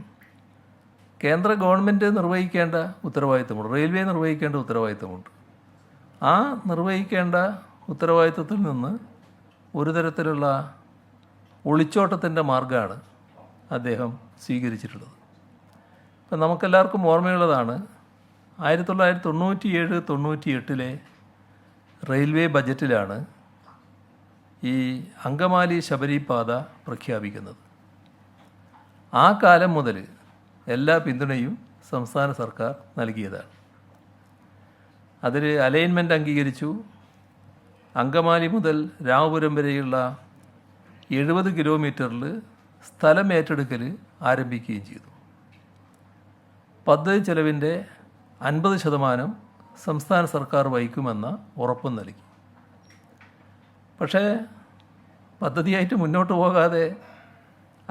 കേന്ദ്ര ഗവൺമെൻറ് നിർവഹിക്കേണ്ട ഉത്തരവാദിത്തമുണ്ട്, റെയിൽവേ നിർവഹിക്കേണ്ട ഉത്തരവാദിത്തമുണ്ട്. ആ നിർവഹിക്കേണ്ട ഉത്തരവാദിത്തത്തിൽ നിന്ന് ഒരു തരത്തിലുള്ള ഒളിച്ചോട്ടത്തിൻ്റെ മാർഗ്ഗമാണ് അദ്ദേഹം സ്വീകരിച്ചിട്ടുള്ളത്. ഇപ്പം നമുക്കെല്ലാവർക്കും ഓർമ്മയുള്ളതാണ് 1997-98 റെയിൽവേ ബജറ്റിലാണ് ഈ അങ്കമാലി ശബരി പാത പ്രഖ്യാപിക്കുന്നത്. ആ കാലം മുതൽ എല്ലാ പിന്തുണയും സംസ്ഥാന സർക്കാർ നൽകിയതാണ്. അതിൽ അലൈൻമെൻറ്റ് അംഗീകരിച്ചു. അങ്കമാലി മുതൽ രാമപുരം വരെയുള്ള 70 കിലോമീറ്ററിൽ സ്ഥലം ഏറ്റെടുക്കൽ ആരംഭിക്കുകയും ചെയ്തു. പദ്ധതി ചെലവിൻ്റെ 50% സംസ്ഥാന സർക്കാർ വഹിക്കുമെന്ന ഉറപ്പും നൽകി. പക്ഷേ പദ്ധതിയായിട്ട് മുന്നോട്ട് പോകാതെ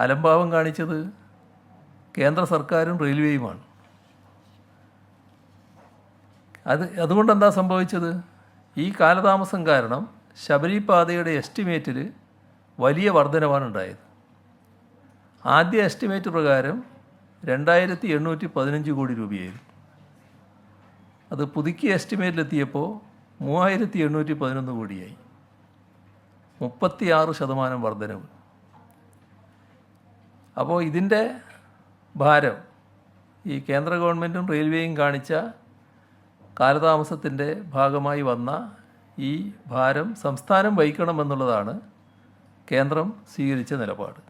അലംഭാവം കാണിച്ചത് കേന്ദ്ര സർക്കാരും റെയിൽവേയുമാണ്. അതുകൊണ്ട് എന്താ സംഭവിച്ചത്? ഈ കാലതാമസം കാരണം ശബരി പാതയുടെ എസ്റ്റിമേറ്റിൽ വലിയ വർധനവാണ് ഉണ്ടായത്. ആദ്യ എസ്റ്റിമേറ്റ് പ്രകാരം 2815 കോടി രൂപയായിരുന്നു. അത് പുതുക്കിയ എസ്റ്റിമേറ്റിലെത്തിയപ്പോൾ 3811 കോടിയായി. 36% വർധനവ്. അപ്പോൾ ഇതിൻ്റെ ഭാരം ഈ കേന്ദ്ര ഗവൺമെൻറ്റും റെയിൽവേയും കാണിച്ച കാലതാമസത്തിൻ്റെ ഭാഗമായി വന്ന ഈ ഭാരം സംസ്ഥാനം വഹിക്കണമെന്നുള്ളതാണ് കേന്ദ്രം സ്വീകരിച്ച നിലപാട്.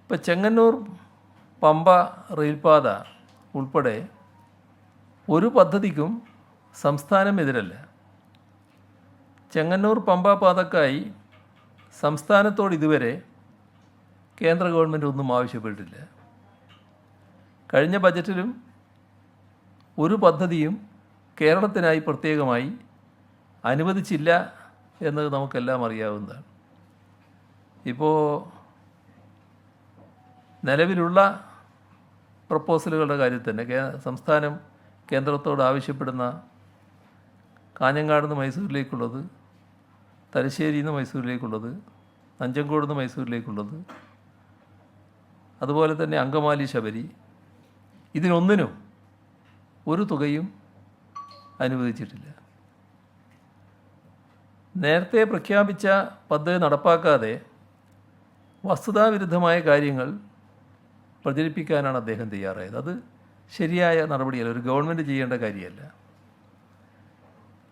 ഇപ്പോൾ ചെങ്ങന്നൂർ പമ്പ റെയിൽപാത ഉൾപ്പെടെ ഒരു പദ്ധതിക്കും സംസ്ഥാനം എതിരല്ല. ചെങ്ങന്നൂർ പമ്പ പാതക്കായി സംസ്ഥാനത്തോട് ഇതുവരെ കേന്ദ്ര ഗവൺമെൻറ് ഒന്നും ആവശ്യപ്പെട്ടില്ല. കഴിഞ്ഞ ബജറ്റിലും ഒരു പദ്ധതിയും കേരളത്തിനായി പ്രത്യേകമായി അനുവദിച്ചില്ല എന്നത് നമുക്കെല്ലാം അറിയാവുന്നതാണ്. ഇപ്പോൾ നിലവിലുള്ള പ്രപ്പോസലുകളുടെ കാര്യത്തിൽ തന്നെ സംസ്ഥാനം കേന്ദ്രത്തോട് ആവശ്യപ്പെടുന്ന കാഞ്ഞങ്ങാട് നിന്ന് മൈസൂരിലേക്കുള്ളത്, തലശ്ശേരിയിൽ നിന്ന് മൈസൂരിലേക്കുള്ളത്, നഞ്ചങ്കോട് നിന്ന് മൈസൂരിലേക്കുള്ളത്, അതുപോലെ തന്നെ അങ്കമാലി ശബരി, ഇതിനൊന്നിനും ഒരു തുകയും അനുവദിച്ചിട്ടില്ല. നേരത്തെ പ്രഖ്യാപിച്ച പദ്ധതി നടപ്പാക്കാതെ വസ്തുതാവിരുദ്ധമായ കാര്യങ്ങൾ പ്രചരിപ്പിക്കാനാണ് അദ്ദേഹം തയ്യാറായത്. അത് ശരിയായ നടപടിയല്ല, ഒരു ഗവൺമെൻറ് ചെയ്യേണ്ട കാര്യമല്ല.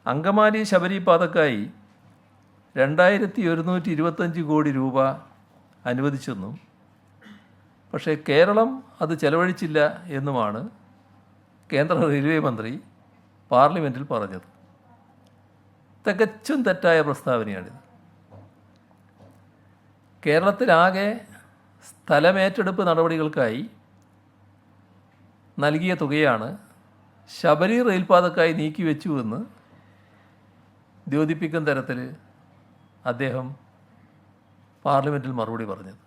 അങ്കമാലി ശബരി പാതക്കായി 2125 കോടി രൂപ അനുവദിച്ചെന്നും പക്ഷേ കേരളം അത് ചെലവഴിച്ചില്ല എന്നുമാണ് കേന്ദ്ര റെയിൽവേ മന്ത്രി പാർലമെൻറ്റിൽ പറഞ്ഞത്. തികച്ചും തെറ്റായ പ്രസ്താവനയാണിത്. കേരളത്തിലാകെ സ്ഥലമേറ്റെടുപ്പ് നടപടികൾക്കായി നൽകിയ തുകയാണ് ശബരി റെയിൽപാതക്കായി നീക്കിവെച്ചുവെന്ന് ദ്യോതിപ്പിക്കുന്ന തരത്തിൽ അദ്ദേഹം പാർലമെൻറ്റിൽ മറുപടി പറഞ്ഞത്.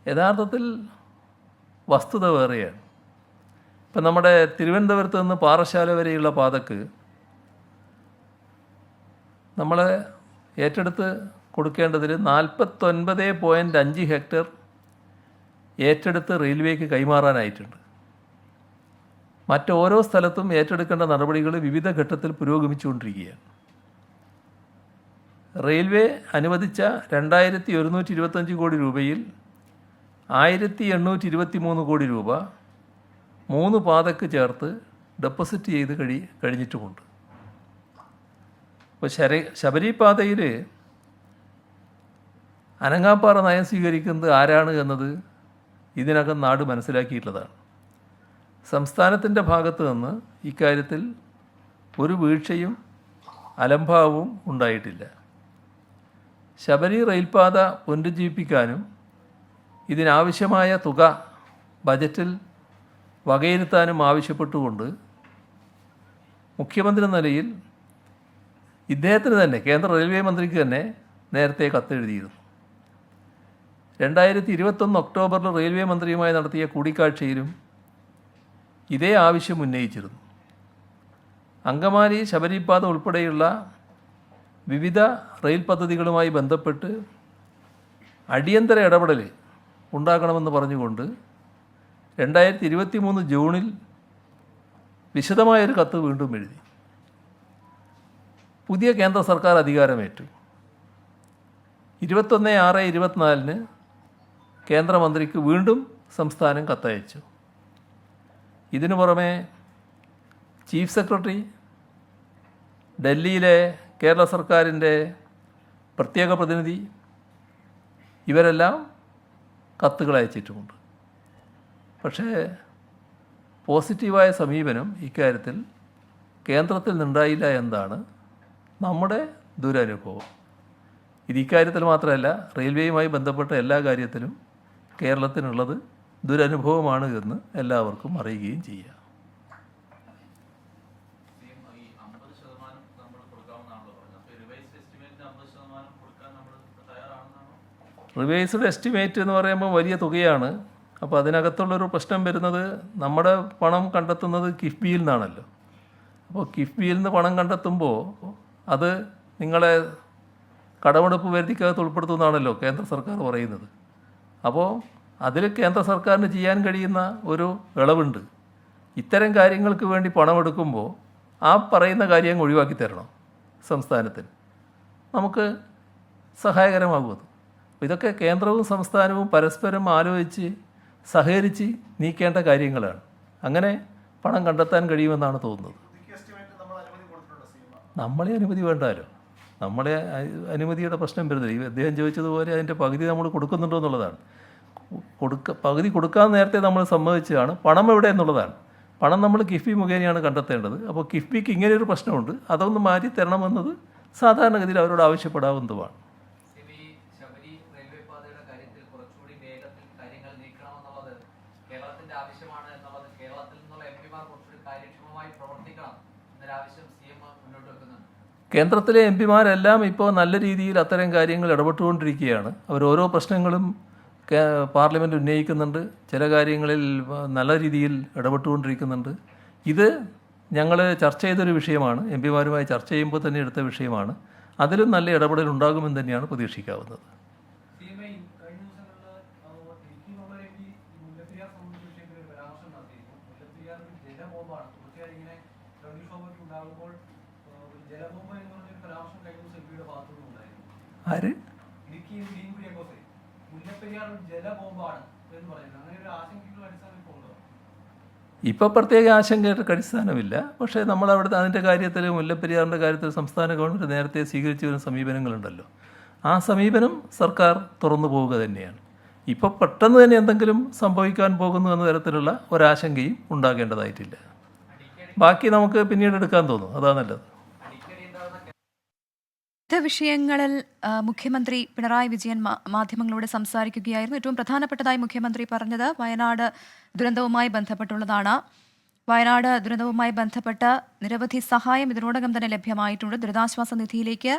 യഥാർത്ഥത്തിൽ വസ്തുത വേറെയാണ്. ഇപ്പം നമ്മുടെ തിരുവനന്തപുരത്ത് നിന്ന് പാറശാല വരെയുള്ള പാതക്ക് നമ്മൾ ഏറ്റെടുത്ത് കൊടുക്കേണ്ടതിൽ 49.5 ഹെക്ടർ ഏറ്റെടുത്ത് റെയിൽവേക്ക് കൈമാറാനായിട്ടുണ്ട്. മറ്റോരോ സ്ഥലത്തും ഏറ്റെടുക്കേണ്ട നടപടികൾ വിവിധ ഘട്ടത്തിൽ പുരോഗമിച്ചുകൊണ്ടിരിക്കുകയാണ്. റെയിൽവേ അനുവദിച്ച 2125 കോടി രൂപയിൽ 1823 കോടി രൂപ 3 പാതക്ക് ചേർത്ത് ഡെപ്പോസിറ്റ് ചെയ്ത് കഴിഞ്ഞിട്ടുമുണ്ട്. ഇപ്പോൾ ശബരി പാതയിൽ അനങ്ങാപ്പാറ നയം സ്വീകരിക്കുന്നത് ആരാണ് എന്നത് ഇതിനകം നാട് മനസ്സിലാക്കിയിട്ടുള്ളതാണ്. സംസ്ഥാനത്തിൻ്റെ ഭാഗത്ത് നിന്ന് ഇക്കാര്യത്തിൽ ഒരു വീഴ്ചയും അലംഭാവവും ഉണ്ടായിട്ടില്ല. ശബരി റെയിൽപാത പുനരുജ്ജീവിപ്പിക്കാനും ഇതിനാവശ്യമായ തുക ബജറ്റിൽ വകയിരുത്താനും ആവശ്യപ്പെട്ടുകൊണ്ട് മുഖ്യമന്ത്രി നിലയിൽ ഇദ്ദേഹത്തിന് തന്നെ, കേന്ദ്ര റെയിൽവേ മന്ത്രിക്ക് തന്നെ നേരത്തെ കത്തെഴുതിയിരുന്നു. 2021 ഒക്ടോബറിൽ റെയിൽവേ മന്ത്രിയുമായി നടത്തിയ കൂടിക്കാഴ്ചയിലും ഇതേ ആവശ്യം ഉന്നയിച്ചിരുന്നു. അങ്കമാലി ശബരിപാത ഉൾപ്പെടെയുള്ള വിവിധ റെയിൽ പദ്ധതികളുമായി ബന്ധപ്പെട്ട് അടിയന്തര ഇടപെടൽ ഉണ്ടാകണമെന്ന് പറഞ്ഞുകൊണ്ട് 2023 ജൂണിൽ വിശദമായൊരു കത്ത് വീണ്ടും എഴുതി. പുതിയ കേന്ദ്ര സർക്കാർ അധികാരമേറ്റു. 21/6/24 കേന്ദ്രമന്ത്രിക്ക് വീണ്ടും സംസ്ഥാനം കത്തയച്ചു. ഇതിനു പുറമെ ചീഫ് സെക്രട്ടറി, ഡൽഹിയിലെ കേരള സർക്കാരിൻ്റെ പ്രത്യേക പ്രതിനിധി, ഇവരെല്ലാം കത്തുകൾ അയച്ചിട്ടുമുണ്ട്. പക്ഷേ പോസിറ്റീവായ സമീപനം ഇക്കാര്യത്തിൽ കേന്ദ്രത്തിൽ നിന്നുണ്ടായില്ല എന്നതാണ് നമ്മുടെ ദുരനുഭവം. ഇത് ഇക്കാര്യത്തിൽ മാത്രമല്ല, റെയിൽവേയുമായി ബന്ധപ്പെട്ട എല്ലാ കാര്യത്തിലും കേരളത്തിനുള്ളത് ദുരനുഭവമാണ് എന്ന് എല്ലാവർക്കും അറിയുകയും ചെയ്യാം. റിവൈസ്ഡ് എസ്റ്റിമേറ്റ് എന്ന് പറയുമ്പോൾ വലിയ തുകയാണ്. അപ്പോൾ അതിനകത്തുള്ളൊരു പ്രശ്നം വരുന്നത്, നമ്മുടെ പണം കണ്ടെത്തുന്നത് കിഫ്ബിയിൽ നിന്നാണല്ലോ. അപ്പോൾ കിഫ്ബിയിൽ നിന്ന് പണം കണ്ടെത്തുമ്പോൾ അത് നിങ്ങളെ കടമെടുപ്പ് പരിധിക്കകത്ത് ഉൾപ്പെടുത്തുന്നതാണല്ലോ കേന്ദ്ര സർക്കാർ പറയുന്നത്. അപ്പോൾ അതിൽ കേന്ദ്ര സർക്കാരിന് ചെയ്യാൻ കഴിയുന്ന ഒരു ഇളവുണ്ട്. ഇത്തരം കാര്യങ്ങൾക്ക് വേണ്ടി പണമെടുക്കുമ്പോൾ ആ പറയുന്ന കാര്യം അങ്ങ് ഒഴിവാക്കി തരണം സംസ്ഥാനത്തിന്. നമുക്ക് സഹായകരമാകുമത്. അപ്പോൾ ഇതൊക്കെ കേന്ദ്രവും സംസ്ഥാനവും പരസ്പരം ആലോചിച്ച് സഹകരിച്ച് നീക്കേണ്ട കാര്യങ്ങളാണ്. അങ്ങനെ പണം കണ്ടെത്താൻ കഴിയുമെന്നാണ് തോന്നുന്നത്. നമ്മളെ അനുമതി വേണ്ടാലോ. നമ്മളെ അനുമതിയുടെ പ്രശ്നം വരുന്നില്ല. ഈ അദ്ദേഹം ചോദിച്ചതുപോലെ അതിൻ്റെ പകുതി നമ്മൾ കൊടുക്കുന്നുണ്ടോ എന്നുള്ളതാണ്. പകുതി കൊടുക്കാൻ നേരത്തെ നമ്മൾ സമ്മതിച്ചതാണ്. പണം എവിടെ എന്നുള്ളതാണ്. പണം നമ്മൾ കിഫ്ബി മുഖേനയാണ് കണ്ടെത്തേണ്ടത്. അപ്പോൾ കിഫ്ബിക്ക് ഇങ്ങനെയൊരു പ്രശ്നമുണ്ട്, അതൊന്ന് മാറ്റി തരണമെന്നത് സാധാരണഗതിയിൽ അവരോട് ആവശ്യപ്പെടാവുന്നതുമാണ്. കേന്ദ്രത്തിലെ എം പിമാരെല്ലാം ഇപ്പോൾ നല്ല രീതിയിൽ അത്തരം കാര്യങ്ങൾ ഇടപെട്ടുകൊണ്ടിരിക്കുകയാണ്. അവരോരോ പ്രശ്നങ്ങളും പാർലമെൻറ്റ് ഉന്നയിക്കുന്നുണ്ട്. ചില കാര്യങ്ങളിൽ നല്ല രീതിയിൽ ഇടപെട്ടുകൊണ്ടിരിക്കുന്നുണ്ട്. ഇത് ഞങ്ങൾ ചർച്ച ചെയ്തൊരു വിഷയമാണ്. എം പിമാരുമായി ചർച്ച ചെയ്യുമ്പോൾ തന്നെ എടുത്ത വിഷയമാണ്. അതിലും നല്ല ഇടപെടൽ ഉണ്ടാകുമെന്ന് തന്നെയാണ് പ്രതീക്ഷിക്കാവുന്നത്. ആര്? ഇപ്പോൾ പ്രത്യേക ആശങ്കയുടെ അടിസ്ഥാനമില്ല. പക്ഷേ നമ്മളവിടുത്തെ അതിൻ്റെ കാര്യത്തിൽ മുല്ലപ്പെരിയാറിൻ്റെ കാര്യത്തിൽ സംസ്ഥാന ഗവൺമെൻറ് നേരത്തെ സ്വീകരിച്ചു വരുന്ന സമീപനങ്ങളുണ്ടല്ലോ. ആ സമീപനം സർക്കാർ തുറന്നു പോവുക തന്നെയാണ്. ഇപ്പോൾ പെട്ടെന്ന് തന്നെ എന്തെങ്കിലും സംഭവിക്കാൻ പോകുന്നു എന്ന തരത്തിലുള്ള ഒരാശങ്കയും ഉണ്ടാകേണ്ടതായിട്ടില്ല. ബാക്കി നമുക്ക് പിന്നീട് എടുക്കാൻ തോന്നും, അതാ നല്ലത്. വിഷയങ്ങളിൽ മുഖ്യമന്ത്രി പിണറായി വിജയൻ മാധ്യമങ്ങളോട് സംസാരിക്കുകയായിരുന്നു. ഏറ്റവും പ്രധാനപ്പെട്ടതായി മുഖ്യമന്ത്രി പറഞ്ഞത് വയനാട് ദുരന്തവുമായി ബന്ധപ്പെട്ടുള്ളതാണ്. വയനാട് ദുരന്തവുമായി ബന്ധപ്പെട്ട് നിരവധി സഹായം ഇതിനോടകം തന്നെ ലഭ്യമായിട്ടുണ്ട്. ദുരിതാശ്വാസ നിധിയിലേക്ക്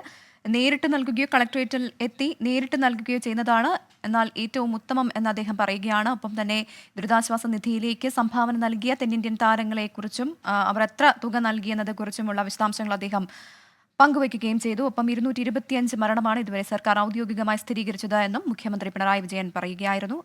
നേരിട്ട് നൽകുകയോ കളക്ടറേറ്റിൽ എത്തി നേരിട്ട് നൽകുകയോ ചെയ്യുന്നതാണ് എന്നാൽ ഏറ്റവും ഉത്തമം എന്ന് അദ്ദേഹം പറയുകയാണ്. ഒപ്പം തന്നെ ദുരിതാശ്വാസ നിധിയിലേക്ക് സംഭാവന നൽകിയ തെന്നിന്ത്യൻ താരങ്ങളെക്കുറിച്ചും അവർ എത്ര തുക നൽകിയെന്നതെക്കുറിച്ചുമുള്ള വിശദാംശങ്ങൾ അദ്ദേഹം പങ്കുവയ്ക്കുകയും ചെയ്തു. ഒപ്പം 225 മരണമാണ് ഇതുവരെ സർക്കാർ ഔദ്യോഗികമായി സ്ഥിരീകരിച്ചത് എന്നും മുഖ്യമന്ത്രി പിണറായി വിജയൻ പറയുകയായിരുന്നു.